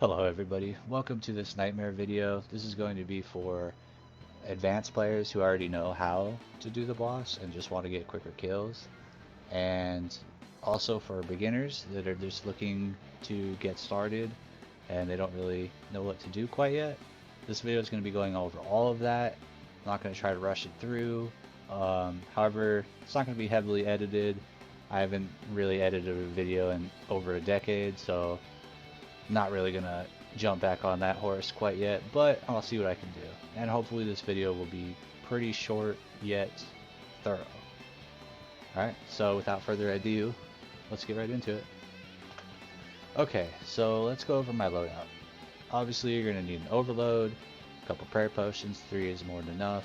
Hello everybody, welcome to this nightmare video. This is going to be for advanced players who already know how to do the boss and just want to get quicker kills, and also for beginners that are just looking to get started and they don't really know what to do quite yet. This video is going to be going over all of that. I'm not going to try to rush it through. However, it's not going to be heavily edited. I haven't really edited a video in over a decade, so not really gonna jump back on that horse quite yet, but I'll see what I can do. And hopefully this video will be pretty short yet thorough. Alright, so without further ado, let's get right into it. Okay, so let's go over my loadout. Obviously you're gonna need an overload, a couple prayer potions, 3 is more than enough.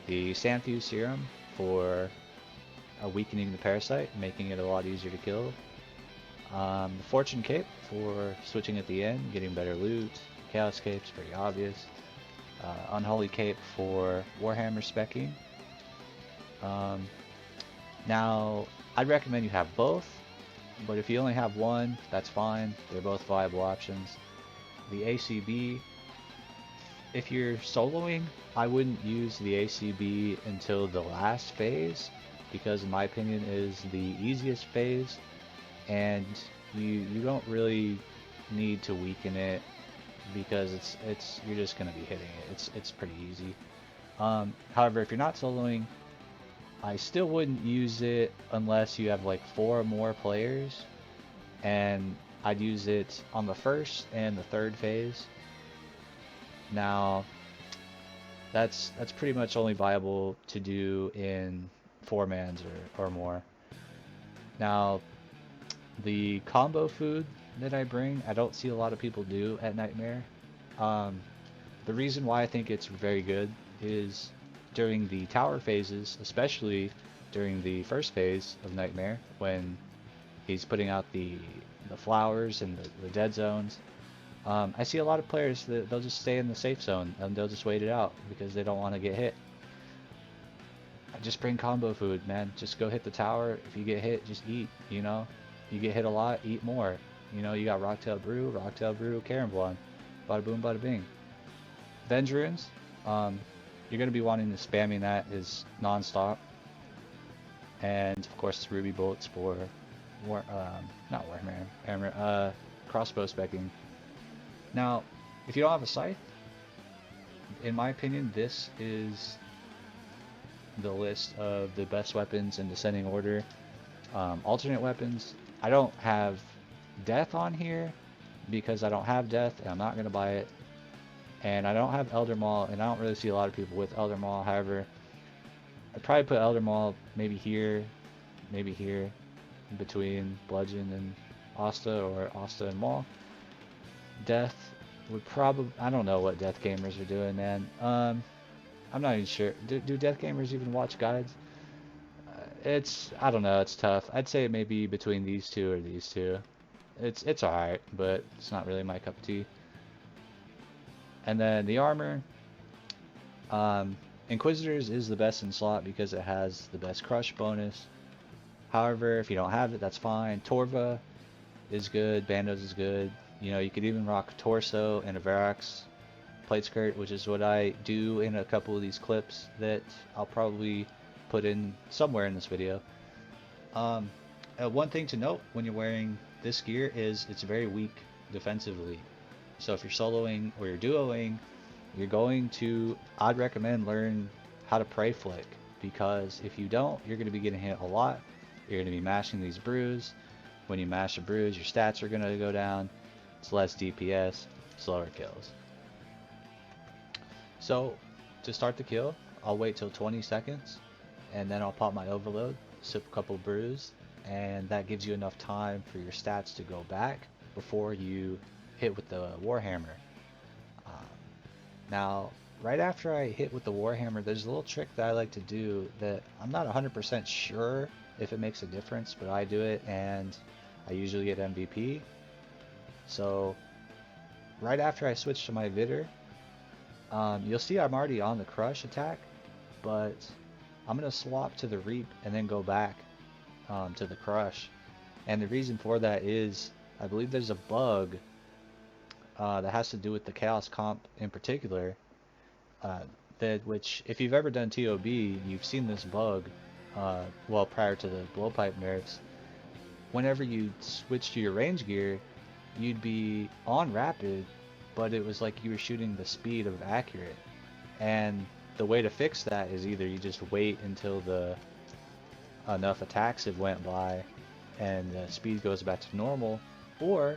The Sandfuse serum for weakening the parasite, making it a lot easier to kill. The Fortune Cape for switching at the end, getting better loot. Chaos Cape's pretty obvious. Unholy Cape for Warhammer specking. Now, I'd recommend you have both, but if you only have one, that's fine. They're both viable options. The ACB, if you're soloing, I wouldn't use the ACB until the last phase, because in my opinion it is the easiest phase, and you don't really need to weaken it because it's you're just gonna be hitting it. It's pretty easy. However, if you're not soloing, I still wouldn't use it unless you have like 4 or more players, and I'd use it on the first and the third phase. Now, that's pretty much only viable to do in 4-mans or more. Now, the combo food that I bring, I don't see a lot of people do at Nightmare. The reason why I think it's very good is during the tower phases, especially during the first phase of Nightmare, when he's putting out the flowers and the dead zones. I see a lot of players that they'll just stay in the safe zone and they'll just wait it out because they don't want to get hit. I just bring combo food, man. Just go hit the tower. If you get hit, just eat, you know? You get hit a lot, eat more. You know, you got Rocktail Brew, Caramblon. Bada boom, bada bing. Venge Runes, you're going to be wanting to spamming that is non-stop. And of course, Ruby Bolts for not Warhammer, crossbow specking. Now, if you don't have a scythe, in my opinion, this is the list of the best weapons in descending order. Alternate weapons, I don't have death on here because I don't have death and I'm not going to buy it. And I don't have Elder Maul, and I don't really see a lot of people with Elder Maul. However, I'd probably put Elder Maul maybe here, in between Bludgeon and Asta, or Asta and Maul. Death would probably, I don't know what Death gamers are doing, man. I'm not even sure. Do Death gamers even watch guides? I don't know, it's tough. I'd say maybe between these two or these two. It's alright, but it's not really my cup of tea. And then the armor, Inquisitors is the best in slot because it has the best crush bonus. However, if you don't have it, that's fine. Torva is good, Bandos is good. You know, you could even rock Torso and a Verax plate skirt, which is what I do in a couple of these clips that I'll probably put in somewhere in this video. One thing to note when you're wearing this gear is it's very weak defensively. So if you're soloing or you're duoing, I'd recommend learn how to pray flick, because if you don't, you're going to be getting hit a lot. You're going to be mashing these brews. When you mash a bruise, your stats are going to go down. It's less DPS, slower kills. So to start the kill, I'll wait till 20 seconds and then I'll pop my overload, sip a couple brews, and that gives you enough time for your stats to go back before you hit with the Warhammer. Now, right after I hit with the Warhammer, there's a little trick that I like to do that I'm not 100% sure if it makes a difference, but I do it and I usually get MVP. So right after I switch to my Vitter, you'll see I'm already on the crush attack, but I'm going to swap to the Reap and then go back to the crush. And the reason for that is I believe there's a bug that has to do with the Chaos comp in particular. Uh, that which, if you've ever done TOB, you've seen this bug. Well, prior to the blowpipe nerfs, whenever you switch to your range gear, you'd be on rapid, but it was like you were shooting the speed of accurate. And the way to fix that is either you just wait until the enough attacks have went by and the speed goes back to normal, or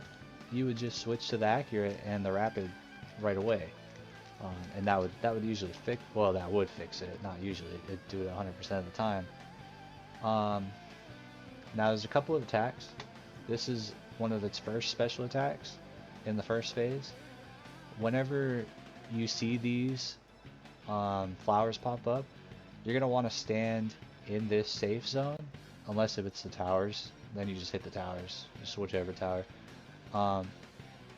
you would just switch to the accurate and the rapid right away. And that would usually fix, well, that would fix it, not usually, it'd do it 100% of the time. Um, Now there's a couple of attacks. This is one of its first special attacks in the first phase. Whenever you see these flowers pop up, you're gonna want to stand in this safe zone, unless if it's the towers, then you just hit the towers, just whichever tower. Um,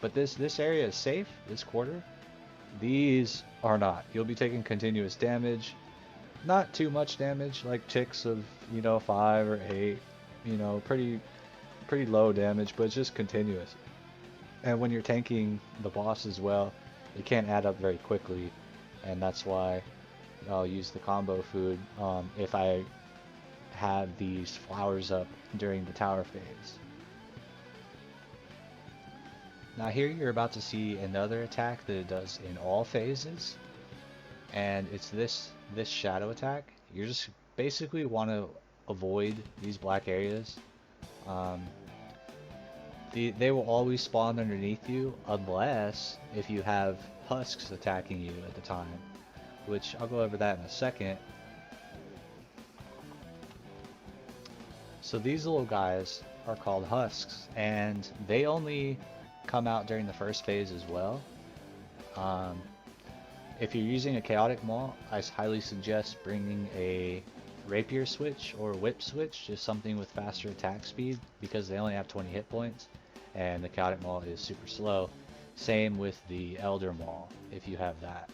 but this area is safe, this quarter. These are not. You'll be taking continuous damage, not too much damage, like ticks of 5 or 8, pretty low damage, but it's just continuous. And when you're tanking the boss as well, it can't add up very quickly, and that's why I'll use the combo food if I have these flowers up during the tower phase. Now here you're about to see another attack that it does in all phases, and it's this shadow attack. You just basically want to avoid these black areas. Um, they will always spawn underneath you unless if you have husks attacking you at the time, which I'll go over that in a second. So these little guys are called husks, and they only come out during the first phase as well. If you're using a chaotic maul, I highly suggest bringing a rapier switch or whip switch, just something with faster attack speed, because they only have 20 hit points and the chaotic maul is super slow. Same with the elder maul if you have that.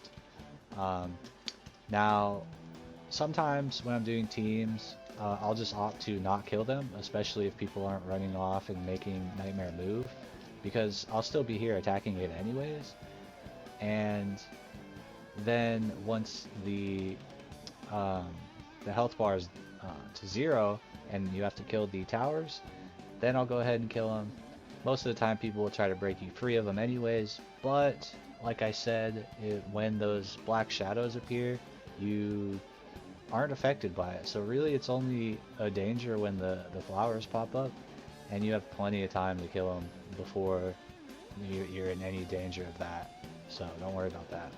Now sometimes when I'm doing teams, I'll just opt to not kill them, especially if people aren't running off and making nightmare move, because I'll still be here attacking it anyways. And then once the health bar is to 0 and you have to kill the towers, then I'll go ahead and kill them. Most of the time people will try to break you free of them anyways, but like I said, when those black shadows appear, you aren't affected by it. So really it's only a danger when the flowers pop up, and you have plenty of time to kill them before you're in any danger of that. So don't worry about that.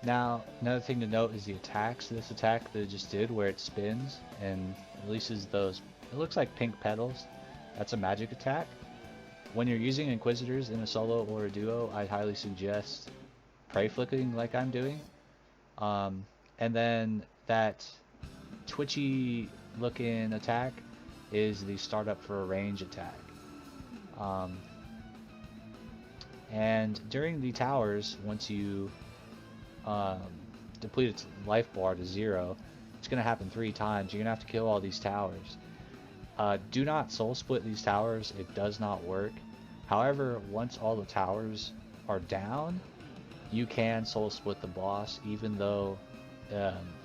Now, another thing to note is the attacks. This attack that it just did, where it spins and releases those, it looks like pink petals. That's a magic attack. When you're using Inquisitors in a solo or a duo, I highly suggest prey flicking like I'm doing. And then that twitchy looking attack is the startup for a range attack. And during the towers, once you deplete its life bar to 0, it's going to happen 3 times. You're going to have to kill all these towers. Do not soul split these towers, it does not work. However, once all the towers are down, you can soul split the boss, even though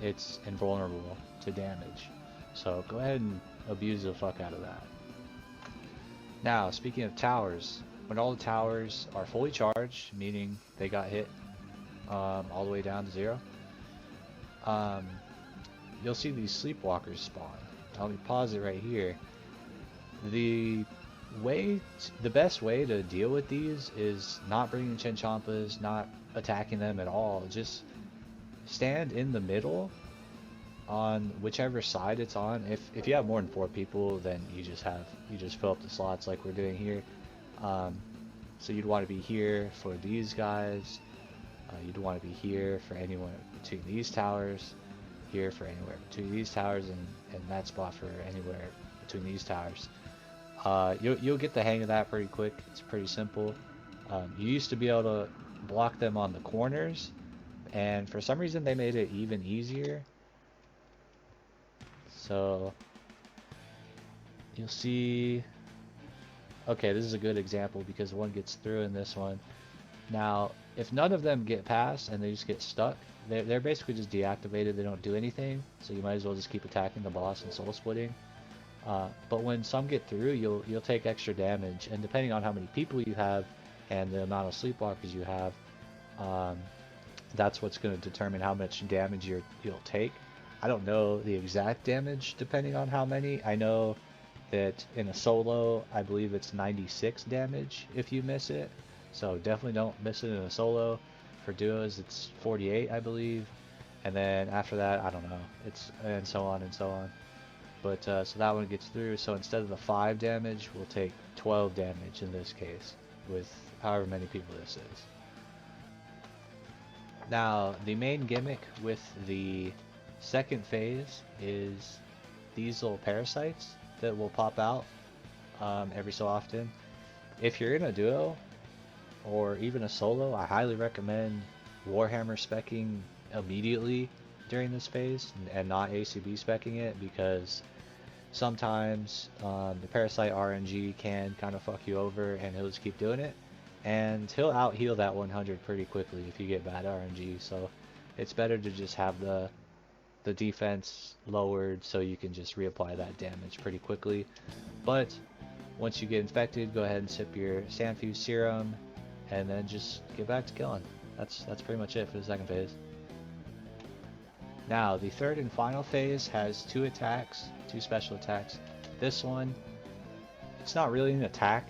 it's invulnerable to damage. So go ahead and abuse the fuck out of that. Now, speaking of towers, when all the towers are fully charged, meaning they got hit all the way down to 0, you'll see these sleepwalkers spawn. Let me pause it right here. The best way to deal with these is not bringing Chinchampas, not attacking them at all. Just stand in the middle on whichever side it's on. If you have more than 4 people, then you just fill up the slots like we're doing here. So you'd want to be here for these guys. You'd want to be here for anyone between these towers, here for anywhere between these towers, and that spot for anywhere between these towers. You'll get the hang of that pretty quick. It's pretty simple. You used to be able to block them on the corners, and for some reason they made it even easier. So you'll see Okay, this is a good example because one gets through in this one. Now, if none of them get past and they just get stuck, they're basically just deactivated. They don't do anything, so you might as well just keep attacking the boss and soul splitting. But when some get through, you'll take extra damage, and depending on how many people you have and the amount of sleepwalkers you have, um, that's what's going to determine how much damage you'll take. I don't know the exact damage depending on how many. I know that in a solo, I believe it's 96 damage if you miss it. So definitely don't miss it in a solo. For duos, it's 48, I believe. And then after that, I don't know. It's and so on and so on. But so that one gets through. So instead of the 5 damage, we'll take 12 damage in this case with however many people this is. Now, the main gimmick with the second phase is these little parasites that will pop out every so often. If you're in a duo or even a solo, I highly recommend Warhammer specking immediately during this phase and not ACB specking it, because sometimes the parasite RNG can kind of fuck you over and he'll just keep doing it. And he'll out heal that 100 pretty quickly if you get bad RNG, so it's better to just have the defense lowered so you can just reapply that damage pretty quickly. But once you get infected, go ahead and sip your Sandfuse serum and then just get back to killing. That's pretty much it for the second phase. Now, the third and final phase has 2 attacks, 2 special attacks. This one, it's not really an attack.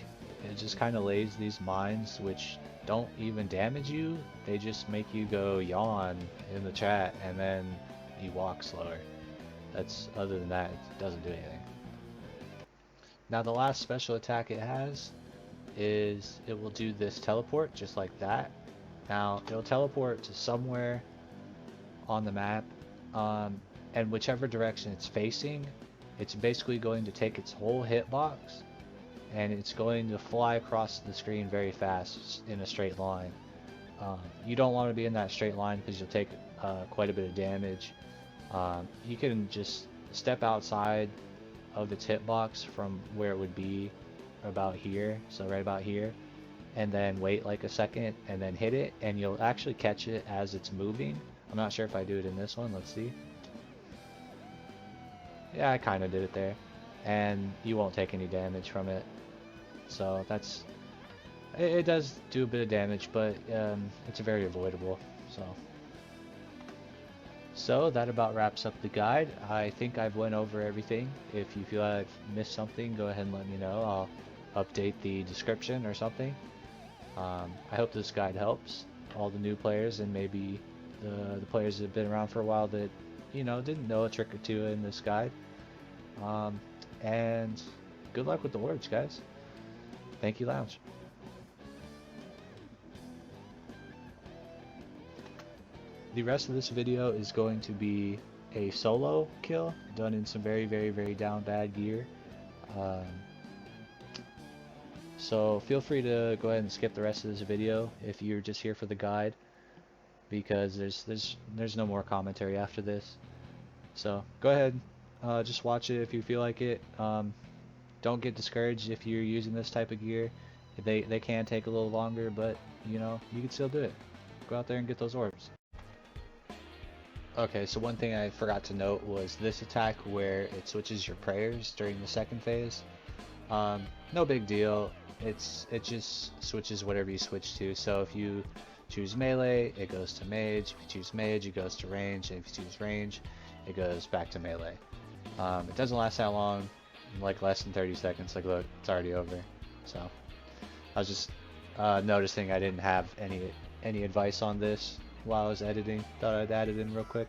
It just kind of lays these mines which don't even damage you. They just make you go yawn in the chat and then you walk slower. Other than that, it doesn't do anything. Now the last special attack it has is it will do this teleport just like that. Now it'll teleport to somewhere on the map, and whichever direction it's facing, it's basically going to take its whole hitbox and it's going to fly across the screen very fast in a straight line. You don't want to be in that straight line because you'll take quite a bit of damage. You can just step outside of its hitbox from where it would be about here, so right about here, and then wait like a second and then hit it, and you'll actually catch it as it's moving. I'm not sure if I do it in this one. Let's see. Yeah, I kind of did it there, and you won't take any damage from it. So it does do a bit of damage, but it's very avoidable. So that about wraps up the guide. I think I've went over everything. If you feel I've missed something, go ahead and let me know. I'll update the description or something. I hope this guide helps all the new players and maybe the players that have been around for a while that didn't know a trick or two in this guide. And good luck with the words, guys. Thank you, Lounge. The rest of this video is going to be a solo kill done in some very, very, very down bad gear. So feel free to go ahead and skip the rest of this video if you're just here for the guide, because there's no more commentary after this. So go ahead, just watch it if you feel like it. Don't get discouraged if you're using this type of gear. They can take a little longer, but you can still do it. Go out there and get those orbs. Okay, so one thing I forgot to note was this attack where it switches your prayers during the second phase. No big deal. It just switches whatever you switch to. So if you choose melee, it goes to mage. If you choose mage, it goes to range. And if you choose range, it goes back to melee. It doesn't last that long, like less than 30 seconds. Like look, it's already over. So I was just noticing I didn't have any advice on this while I was editing. Thought I'd add it in real quick.